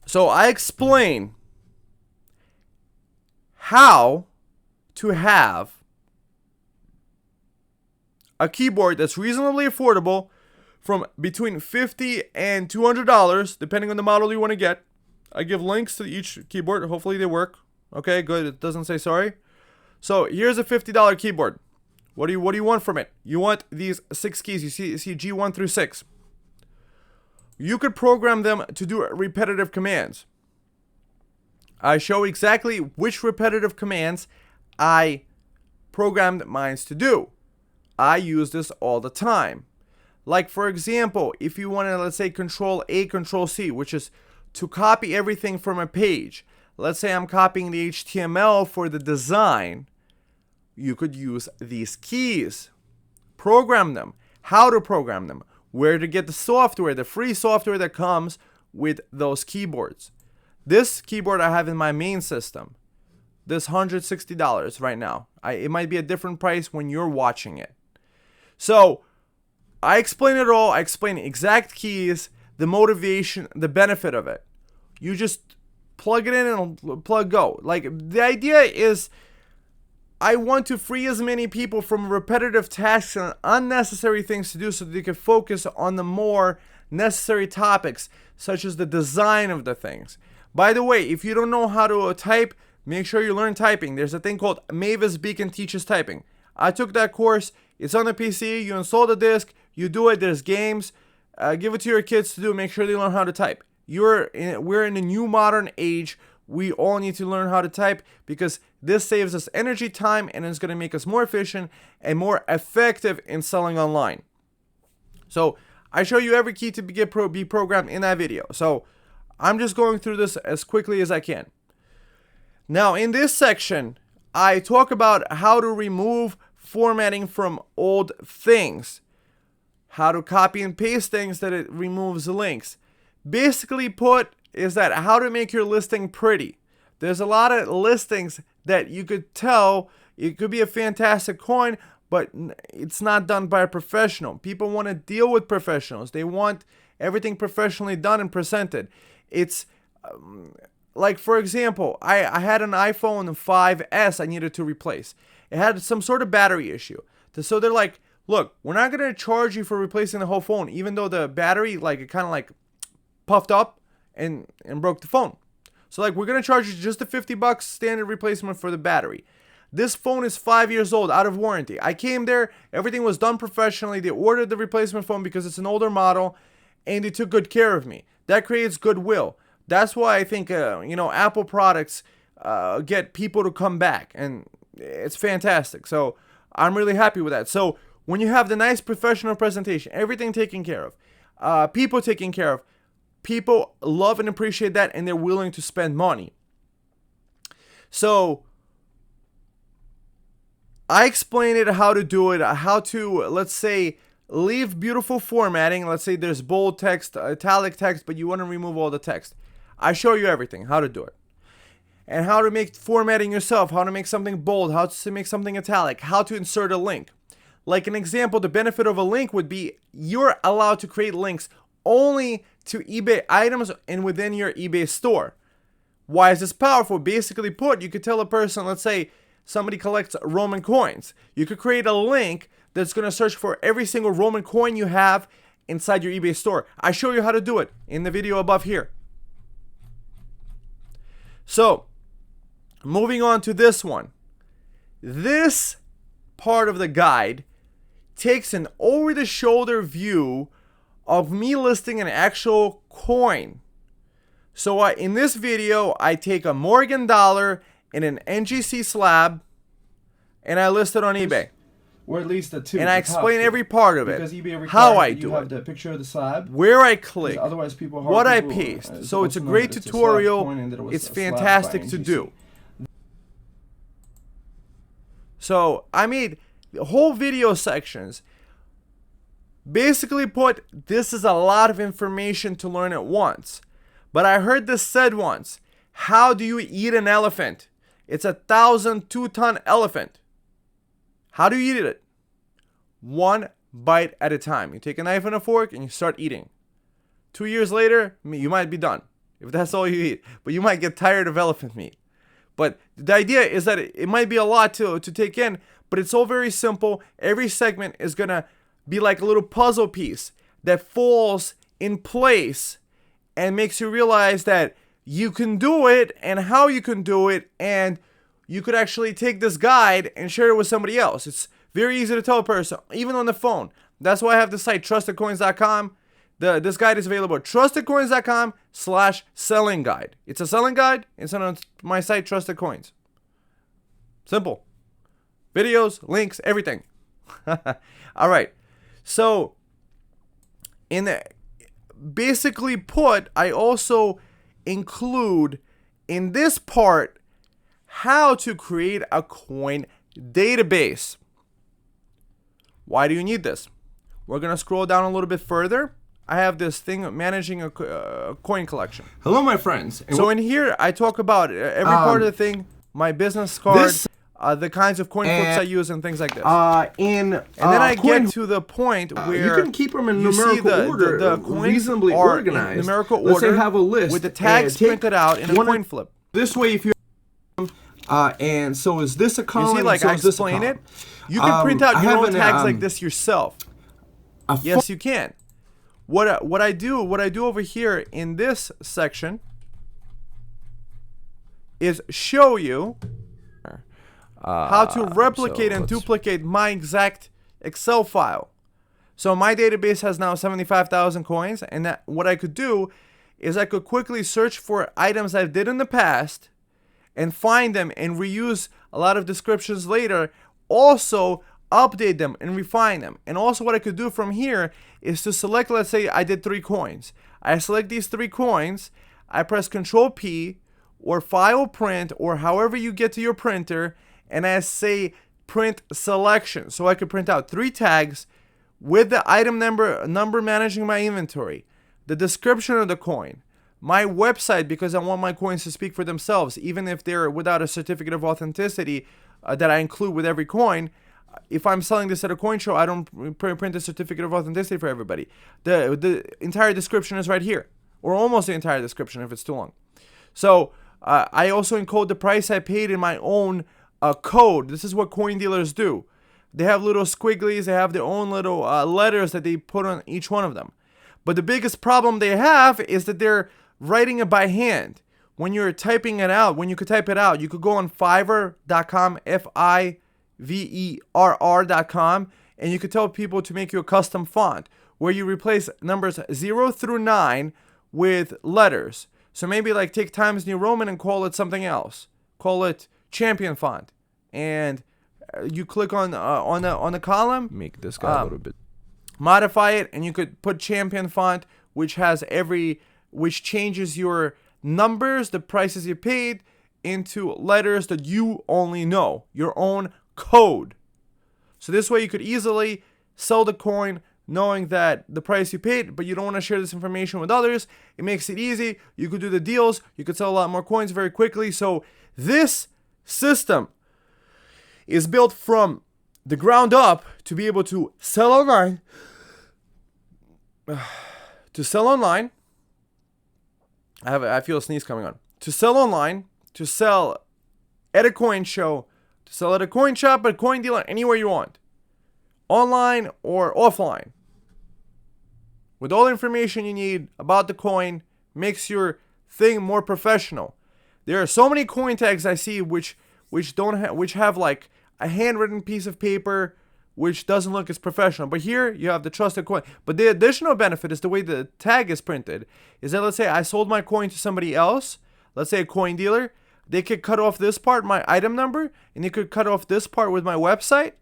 So I explain how to have a keyboard that's reasonably affordable from between $50 and $200, depending on the model you want to get. I give links to each keyboard. Hopefully they work. Okay, good. It doesn't say sorry. So here's a $50 keyboard. What do you want from it? You want these 6 keys. You see G1 through 6. You could program them to do repetitive commands. I show exactly which repetitive commands I programmed mine to do. I use this all the time. Like, for example, if you want to, let's say, Control A, Control C, which is to copy everything from a page. Let's say I'm copying the HTML for the design. You could use these keys. Program them. How to program them. Where to get the software, the free software that comes with those keyboards. This keyboard I have in my main system. This $160 right now. It might be a different price when you're watching it. So, I explain it all. I explain exact keys, the motivation, the benefit of it. You just plug it in and plug go. Like, the idea is I want to free as many people from repetitive tasks and unnecessary things to do so that they can focus on the more necessary topics, such as the design of the things. By the way, if you don't know how to type, make sure you learn typing. There's a thing called Mavis Beacon Teaches Typing. I took that course. It's on the PC. You install the disk. You do it. There's games. Give it to your kids to do. Make sure they learn how to type. We're in a new modern age. We all need to learn how to type because this saves us energy, time, and it's going to make us more efficient and more effective in selling online. So I show you every key to be programmed in that video. So I'm just going through this as quickly as I can. Now in this section, I talk about how to remove formatting from old things. How to copy and paste things that it removes links. Basically put is that how to make your listing pretty. There's a lot of listings that you could tell it could be a fantastic coin, but it's not done by a professional. People want to deal with professionals. They want everything professionally done and presented. It's like, for example, I had an iPhone 5S I needed to replace. It had some sort of battery issue. So they're like, look, we're not going to charge you for replacing the whole phone, even though the battery, like, it kind of like puffed up and broke the phone. So like, we're going to charge you just the $50 standard replacement for the battery. This phone is 5 years old, out of warranty. I came there, everything was done professionally. They ordered the replacement phone because it's an older model, and they took good care of me. That creates goodwill. That's why I think, Apple products get people to come back, and it's fantastic. So I'm really happy with that. So when you have the nice professional presentation, everything taken care of, people taken care of, people love and appreciate that, and they're willing to spend money. So I explain it, how to do it, how to, let's say, leave beautiful formatting. Let's say there's bold text, italic text, but you want to remove all the text. I show you everything, how to do it. And how to make formatting yourself, how to make something bold, how to make something italic, how to insert a link. Like an example, the benefit of a link would be you're allowed to create links only to eBay items and within your eBay store. Why is this powerful? Basically put, you could tell a person, let's say somebody collects Roman coins. You could create a link that's going to search for every single Roman coin you have inside your eBay store. I show you how to do it in the video above here. So, moving on to this one. This part of the guide takes an over-the-shoulder view of me listing an actual coin. So in this video, I take a Morgan dollar and an NGC slab, and I list it on eBay. Or at least the two. And I explain every part of it. Because eBay requires how I do you have it. the picture of the slab. Where I click. Otherwise people what I paste. So it's a great tutorial. It's fantastic to do. So I made whole video sections. Basically put, this is a lot of information to learn at once. But I heard this said once. How do you eat an elephant? It's 1,002-ton elephant. How do you eat it? One bite at a time. You take a knife and a fork and you start eating. 2 years later, you might be done. If that's all you eat. But you might get tired of elephant meat. But the idea is that it might be a lot to take in. But it's all very simple. Every segment is going to be like a little puzzle piece that falls in place and makes you realize that you can do it and how you can do it, and you could actually take this guide and share it with somebody else. It's very easy to tell a person, even on the phone. That's why I have the site TrustedCoins.com. This guide is available at TrustedCoins.com/selling guide. It's a selling guide. It's on my site, Trusted Coins. Simple. Videos, links, everything. All right. So, basically put, I also include in this part how to create a coin database. Why do you need this? We're going to scroll down a little bit further. I have this thing managing a coin collection. Hello, my friends. So in here, I talk about every part of the thing, my business card, the kinds of coin flips I use, and things like this. And then I get to the point where you can keep them in numerical order, the coins reasonably are organized. In numerical Let's order, say have a list with the tags printed out in a coin flip. This way, if you and so is this a column? You see, like so I explain it. You can print out your own tags like this yourself. Yes, you can. What I do over here in this section is show you how to replicate and duplicate my exact Excel file. So my database has now 75,000 coins, and what I could do is I could quickly search for items I did in the past and find them and reuse a lot of descriptions later. Also update them and refine them. And also what I could do from here is to select, let's say I did 3 coins. I select these 3 coins, I press Control P or File Print or however you get to your printer, and I say print selection. So I could print out 3 tags with the item number managing my inventory, the description of the coin, my website, because I want my coins to speak for themselves, even if they're without a certificate of authenticity that I include with every coin. If I'm selling this at a coin show, I don't print a certificate of authenticity for everybody. The entire description is right here, or almost the entire description if it's too long. So I also encode the price I paid in my own code. This is what coin dealers do. They have little squigglies. They have their own little letters that they put on each one of them. But the biggest problem they have is that they're writing it by hand. When you're typing it out, when you could type it out, you could go on Fiverr.com, Fiverr.com, and you could tell people to make you a custom font where you replace numbers 0 through 9 with letters. So maybe like take Times New Roman and call it something else. Call it Champion font, and you click on the column. Make this guy a little bit. Modify it, and you could put Champion font, which changes your numbers, the prices you paid, into letters that you only know, your own code. So this way you could easily sell the coin knowing that the price you paid, but you don't want to share this information with others. It makes it easy. You could do the deals. You could sell a lot more coins very quickly. So this system is built from the ground up to be able to sell online. To sell online. I feel a sneeze coming on. To sell online, to sell at a coin show, to sell at a coin shop, a coin dealer, anywhere you want. Online or offline. With all the information you need about the coin, makes your thing more professional. There are so many coin tags I see which have like a handwritten piece of paper which doesn't look as professional. But here you have the trusted coin. But the additional benefit is the way the tag is printed. Is that, let's say I sold my coin to somebody else, let's say a coin dealer, they could cut off this part, my item number, and they could cut off this part with my website,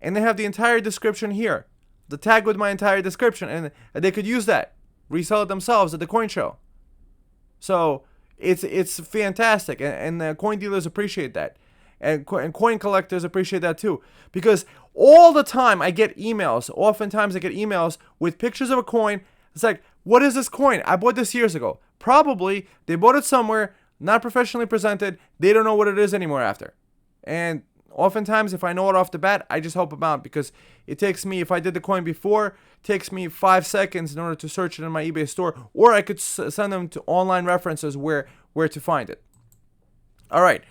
and they have the entire description here. The tag with my entire description, and they could use that, resell it themselves at the coin show. So it's fantastic, and the coin dealers appreciate that. And coin collectors appreciate that too. Because all the time I get emails. Oftentimes I get emails with pictures of a coin. It's like, what is this coin? I bought this years ago. Probably they bought it somewhere, not professionally presented. They don't know what it is anymore after. And oftentimes if I know it off the bat, I just help them out. Because it takes me, if I did the coin before, it takes me 5 seconds in order to search it in my eBay store. Or I could send them to online references where to find it. All right.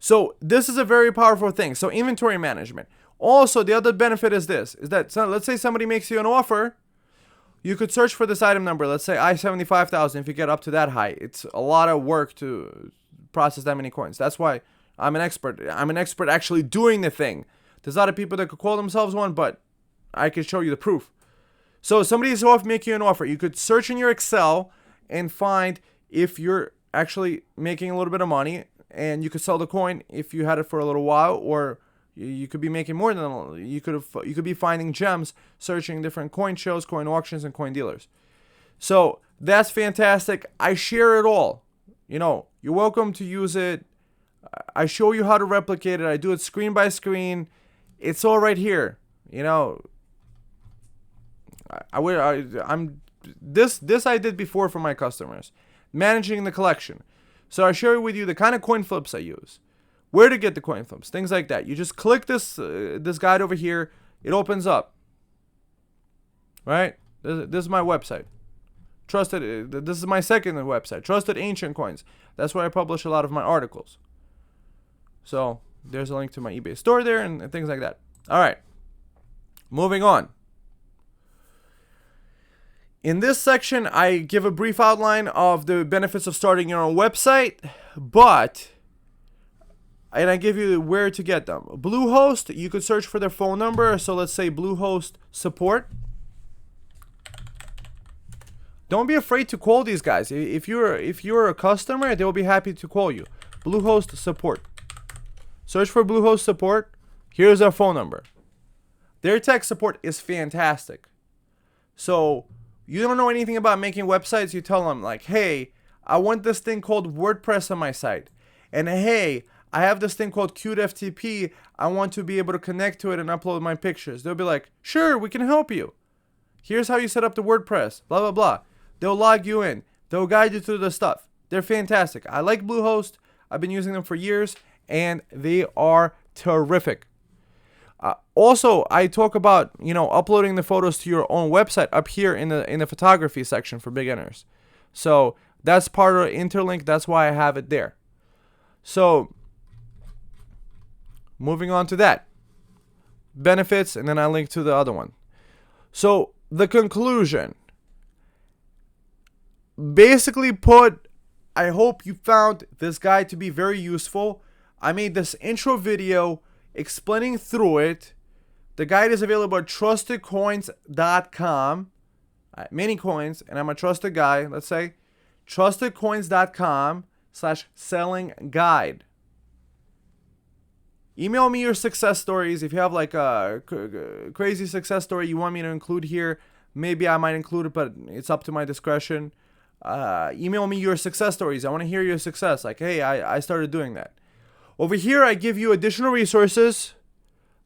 So this is a very powerful thing. So inventory management. Also, the other benefit is this, is that, so let's say somebody makes you an offer, you could search for this item number. Let's say I-75,000 if you get up to that high. It's a lot of work to process that many coins. That's why I'm an expert. I'm an expert actually doing the thing. There's a lot of people that could call themselves one, but I can show you the proof. So somebody's making you an offer. You could search in your Excel and find if you're actually making a little bit of money, and you could sell the coin if you had it for a little while, or you could be making more than you could be finding gems searching different coin shows, coin auctions, and coin dealers. So that's fantastic. I share it all. You're welcome to use it. I show you how to replicate it. I do it screen by screen. It's all right here. This I did before for my customers, managing the collection. So I share with you the kind of coin flips I use, where to get the coin flips, things like that. You just click this guide over here. It opens up. Right? This is my website. This is my second website, Trusted Ancient Coins. That's where I publish a lot of my articles. So there's a link to my eBay store there and things like that. All right. Moving on. In this section, I give a brief outline of the benefits of starting your own website, and I give you where to get them. Bluehost, you could search for their phone number. So let's say Bluehost support. Don't be afraid to call these guys. If you're a customer, they'll be happy to call you. Bluehost support. Search for Bluehost support. Here's their phone number. Their tech support is fantastic. So you don't know anything about making websites, you tell them like, hey, I want this thing called WordPress on my site. And hey, I have this thing called QtFTP. I want to be able to connect to it and upload my pictures. They'll be like, sure, we can help you. Here's how you set up the WordPress, blah, blah, blah. They'll log you in. They'll guide you through the stuff. They're fantastic. I like Bluehost. I've been using them for years, and they are terrific. Also, I talk about, uploading the photos to your own website up here in the photography section for beginners. So that's part of the interlink. That's why I have it there. So moving on to that. Benefits, and then I link to the other one. So the conclusion. Basically put, I hope you found this guide to be very useful. I made this intro video explaining through it. The guide is available at TrustedCoins.com. Many coins, and I'm a trusted guy. Let's say TrustedCoins.com/selling guide. Email me your success stories. If you have like a crazy success story you want me to include here, maybe I might include it, but it's up to my discretion. Email me your success stories. I want to hear your success. Like, hey, I started doing that. Over here, I give you additional resources.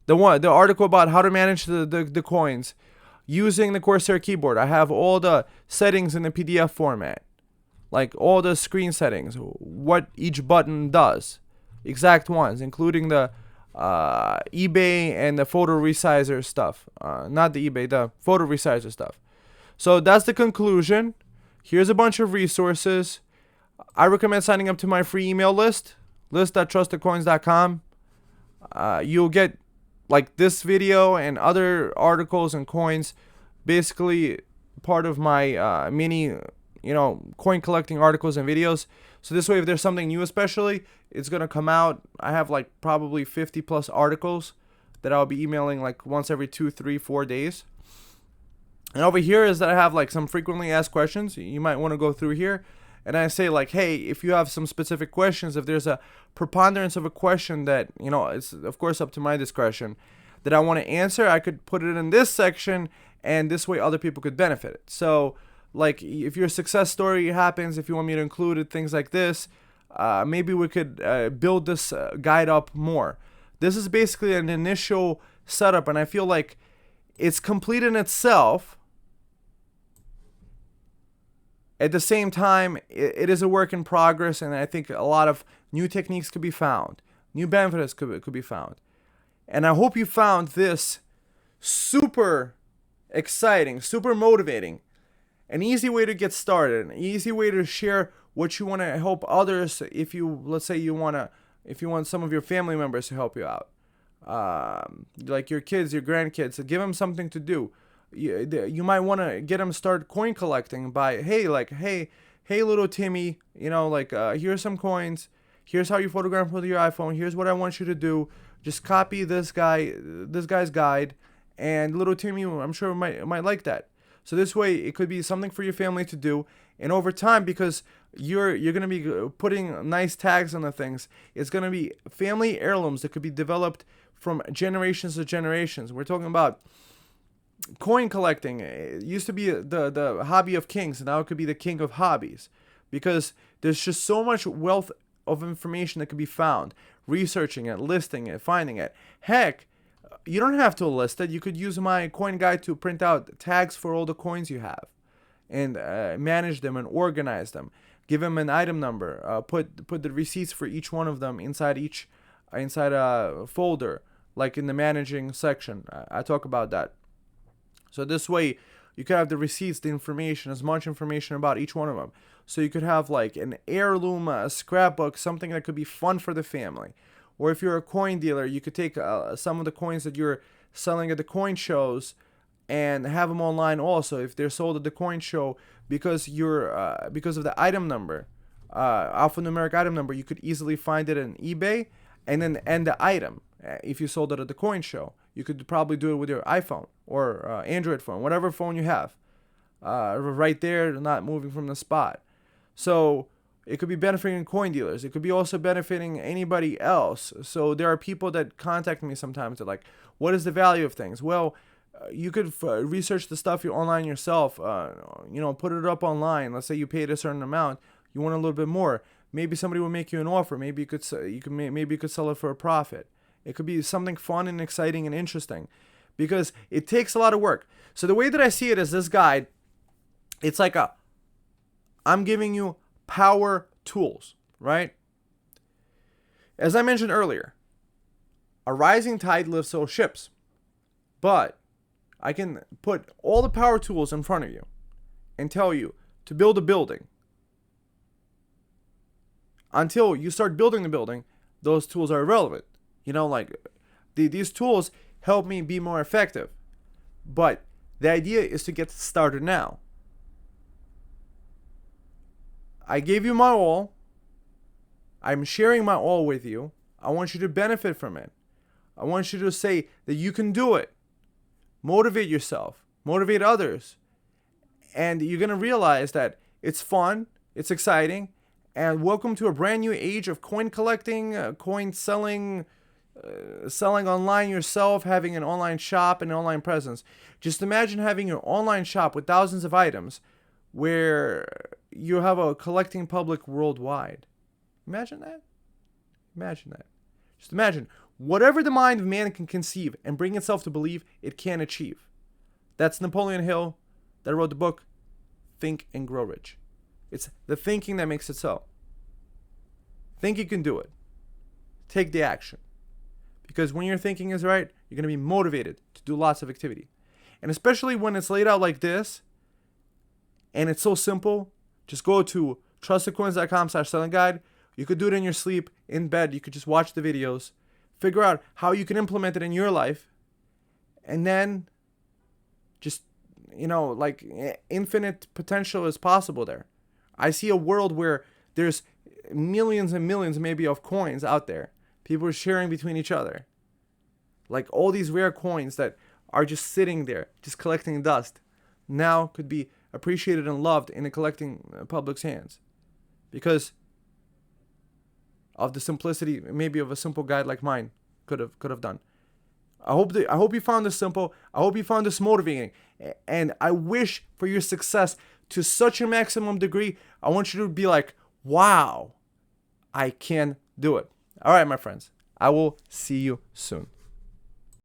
The article about how to manage the coins using the Corsair keyboard. I have all the settings in the PDF format, like all the screen settings, what each button does, exact ones, including the eBay and the photo resizer stuff. Not the eBay, the photo resizer stuff. So that's the conclusion. Here's a bunch of resources. I recommend signing up to my free email list.TrustedCoins.com. You'll get like this video and other articles and coins, basically part of my mini, coin collecting articles and videos. So this way, if there's something new especially, it's going to come out. I have like probably 50 plus articles that I'll be emailing like once every 2, 3, 4 days. And over here is that I have like some frequently asked questions. You might want to go through here. And I say like, hey, if you have some specific questions, if there's a preponderance of a question that, it's of course up to my discretion, that I want to answer, I could put it in this section, and this way other people could benefit it. So like if your success story happens, if you want me to include it, things like this, maybe we could build this guide up more. This is basically an initial setup, and I feel like it's complete in itself. At the same time, it is a work in progress, and I think a lot of new techniques could be found. New benefits could be found. And I hope you found this super exciting, super motivating, an easy way to get started, an easy way to share what you want to help others. If you, let's say you want some of your family members to help you out, like your kids, your grandkids, give them something to do. You might want to get them start coin collecting by, hey, little Timmy, here's some coins. Here's how you photograph with your iPhone. Here's what I want you to do. Just copy this guy's guide, and little Timmy, I'm sure might like that. So this way, it could be something for your family to do. And over time, because you're gonna be putting nice tags on the things, it's gonna be family heirlooms that could be developed from generations to generations. We're talking about coin collecting. It used to be the hobby of kings, and now it could be the king of hobbies, because there's just so much wealth of information that could be found. Researching it, listing it, finding it. Heck, you don't have to list it. You could use my coin guide to print out tags for all the coins you have, and manage them and organize them. Give them an item number. Put the receipts for each one of them inside a folder, like in the managing section. I talk about that. So this way, you could have the receipts, the information, as much information about each one of them. So you could have like an heirloom scrapbook, something that could be fun for the family. Or if you're a coin dealer, you could take some of the coins that you're selling at the coin shows and have them online also if they're sold at the coin show, because because of the item number, alphanumeric item number, you could easily find it in eBay and then end the item. If you sold it at the coin show, you could probably do it with your iPhone or Android phone, whatever phone you have, right there, not moving from the spot. So it could be benefiting coin dealers. It could be also benefiting anybody else. So there are people that contact me sometimes. They're like, what is the value of things? Well, you could research the stuff you online yourself. Put it up online. Let's say you paid a certain amount. You want a little bit more. Maybe somebody will make you an offer. Maybe you could sell it for a profit. It could be something fun and exciting and interesting, because it takes a lot of work. So the way that I see it is this guide, it's like I'm giving you power tools, right? As I mentioned earlier, a rising tide lifts all ships. But I can put all the power tools in front of you and tell you to build a building. Until you start building the building, those tools are irrelevant. These tools help me be more effective. But the idea is to get started now. I gave you my all. I'm sharing my all with you. I want you to benefit from it. I want you to say that you can do it. Motivate yourself. Motivate others. And you're going to realize that it's fun. It's exciting. And welcome to a brand new age of coin collecting, coin selling, selling online yourself, having an online shop and an online presence. Just imagine having your online shop with thousands of items where you have a collecting public worldwide. Imagine that. Imagine that. Just imagine whatever the mind of man can conceive and bring itself to believe, it can achieve. That's Napoleon Hill that wrote the book Think and Grow Rich. It's the thinking that makes it so. Think you can do it. Take the action. Because when your thinking is right, you're going to be motivated to do lots of activity. And especially when it's laid out like this, and it's so simple, just go to TrustedCoins.com/selling guide. You could do it in your sleep, in bed. You could just watch the videos, figure out how you can implement it in your life, and then just, like infinite potential is possible there. I see a world where there's millions and millions maybe of coins out there. People are sharing between each other. Like all these rare coins that are just sitting there, just collecting dust, now could be appreciated and loved in the collecting public's hands. Because of the simplicity, maybe of a simple guide like mine could have done. I hope you found this simple. I hope you found this motivating. And I wish for your success to such a maximum degree. I want you to be like, wow, I can do it. All right, my friends. I will see you soon.